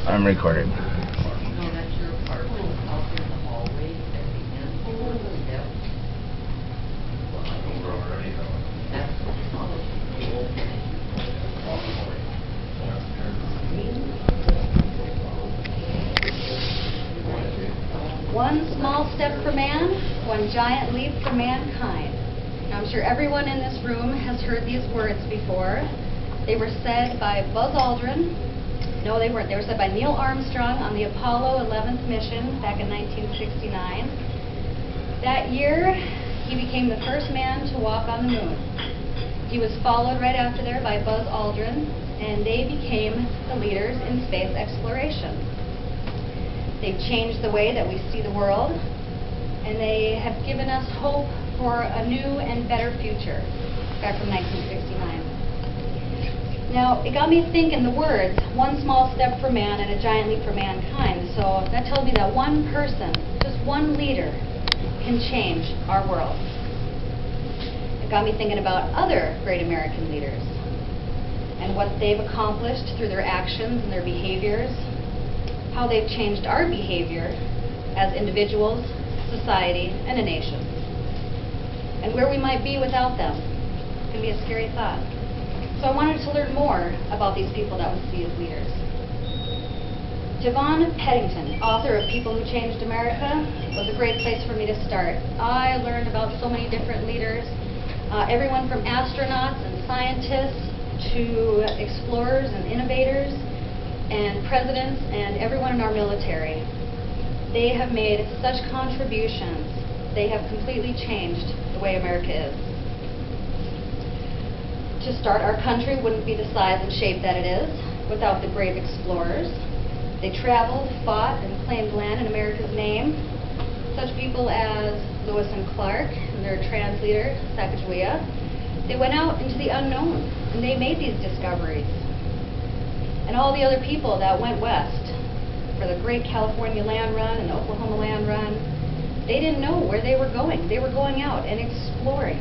I'm recording. No, that's your apartment out there in the hallway at the end of the steps. That's One small step for man, one giant leap for mankind. Now, I'm sure everyone in this room has heard these words before. They were said by Buzz Aldrin. No, they weren't. They were said by Neil Armstrong on the Apollo 11th mission back in 1969. That year, he became the first man to walk on the moon. He was followed right after there by Buzz Aldrin, and they became the leaders in space exploration. They've changed the way that we see the world, and they have given us hope for a new and better future back from 1969. Now, it got me thinking the words, one small step for man and a giant leap for mankind. So that tells me that one person, just one leader, can change our world. It got me thinking about other great American leaders and what they've accomplished through their actions and their behaviors, how they've changed our behavior as individuals, society, and a nation, and where we might be without them. It can be a scary thought. So I wanted to learn more about these people that we see as leaders. Javon Peddington, author of People Who Changed America, was a great place for me to start. I learned about so many different leaders, everyone from astronauts and scientists to explorers and innovators and presidents and everyone in our military. They have made such contributions. They have completely changed the way America is. To start, our country wouldn't be the size and shape that it is without the brave explorers. They traveled, fought, and claimed land in America's name. Such people as Lewis and Clark and their translator, Sacagawea. They went out into the unknown, and they made these discoveries. And all the other people that went west for the great California land run and the Oklahoma land run, they didn't know where they were going. They were going out and exploring.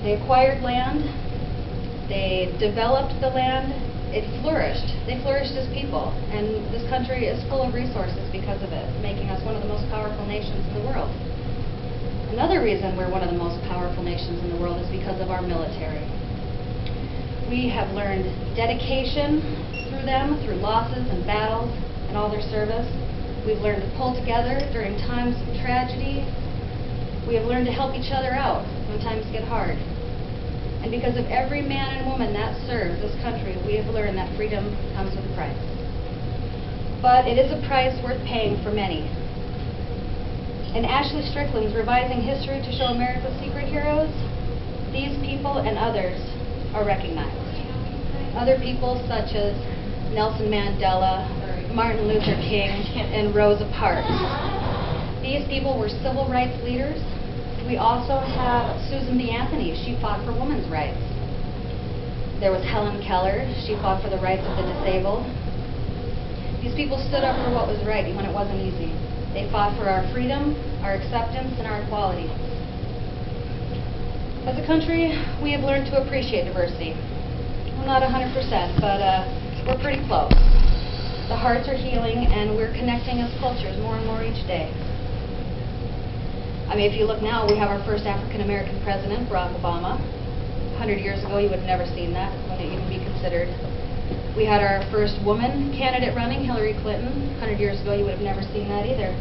They acquired land, they developed the land, it flourished. They flourished as people, and this country is full of resources because of it, making us one of the most powerful nations in the world. Another reason we're one of the most powerful nations in the world is because of our military. We have learned dedication through them, through losses and battles and all their service. We've learned to pull together during times of tragedy. We have learned to help each other out when times get hard. And because of every man and woman that serves this country, we have learned that freedom comes with a price. But it is a price worth paying for many. In Ashley Strickland's Revising History to Show America's Secret Heroes, these people and others are recognized. Other people such as Nelson Mandela, Martin Luther King, and Rosa Parks. These people were civil rights leaders. We also have Susan B. Anthony. She fought for women's rights. There was Helen Keller. She fought for the rights of the disabled. These people stood up for what was right when it wasn't easy. They fought for our freedom, our acceptance, and our equality. As a country, we have learned to appreciate diversity. Well, not 100%, but we're pretty close. The hearts are healing, and we're connecting as cultures more and more each day. I mean, if you look now, we have our first African-American president, Barack Obama. 100 years ago, you would have never seen that. Wouldn't even be considered. We had our first woman candidate running, Hillary Clinton. 100 years ago, you would have never seen that either.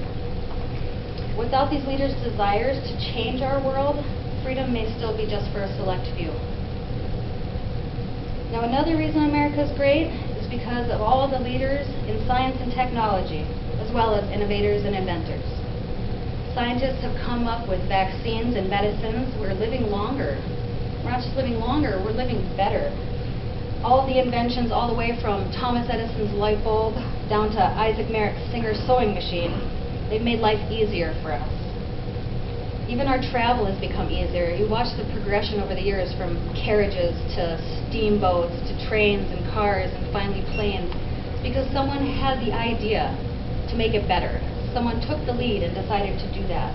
Without these leaders' desires to change our world, freedom may still be just for a select few. Now, another reason America is great is because of all of the leaders in science and technology, as well as innovators and inventors. Scientists have come up with vaccines and medicines. We're living longer. We're not just living longer, we're living better. All the inventions, all the way from Thomas Edison's light bulb down to Isaac Merrick's Singer sewing machine, they've made life easier for us. Even our travel has become easier. You watch the progression over the years from carriages to steamboats to trains and cars and finally planes, because someone had the idea to make it better. Someone took the lead and decided to do that.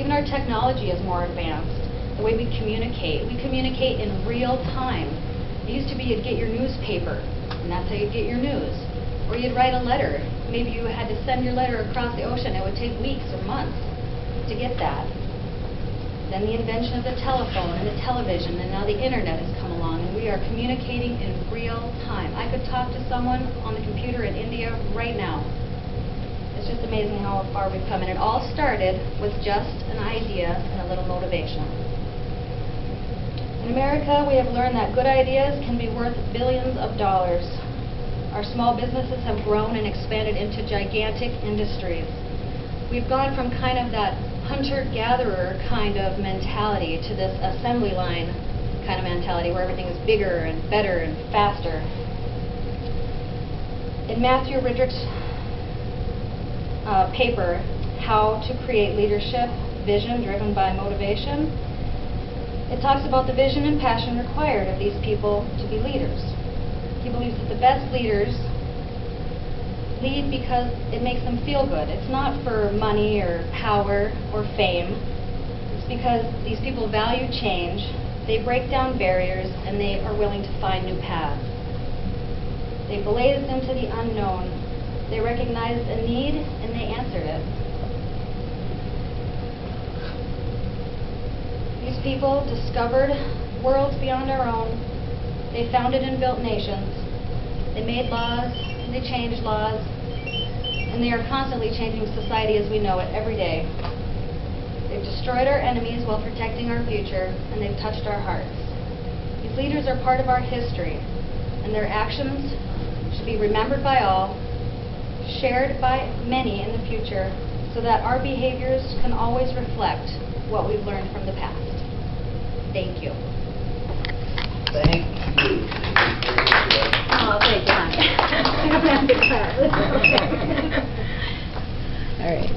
Even our technology is more advanced. The way we communicate in real time. It used to be you'd get your newspaper and that's how you get your news. Or you'd write a letter. Maybe you had to send your letter across the ocean. It would take weeks or months to get that. Then the invention of the telephone and the television, and now the internet has come along, and we are communicating in real time. I could talk to someone on the computer in India right now. It's just amazing how far we've come, and it all started with just an idea and a little motivation. In America, we have learned that good ideas can be worth billions of dollars. Our small businesses have grown and expanded into gigantic industries. We've gone from kind of that hunter-gatherer kind of mentality to this assembly line kind of mentality where everything is bigger and better and faster. In Matthew Ridrick's paper, How to Create Leadership, Vision Driven by Motivation, it talks about the vision and passion required of these people to be leaders. He believes that the best leaders lead because it makes them feel good. It's not for money or power or fame. It's because these people value change, they break down barriers, and they are willing to find new paths. They blazed into the unknown. They recognized a need, and they answered it. These people discovered worlds beyond our own. They founded and built nations. They made laws, and they changed laws, and they are constantly changing society as we know it every day. They've destroyed our enemies while protecting our future, and they've touched our hearts. These leaders are part of our history, and their actions should be remembered by all, shared by many in the future, so that our behaviors can always reflect what we've learned from the past. Thank you. Thank you. Oh, thank you, honey. I have to clap. All right.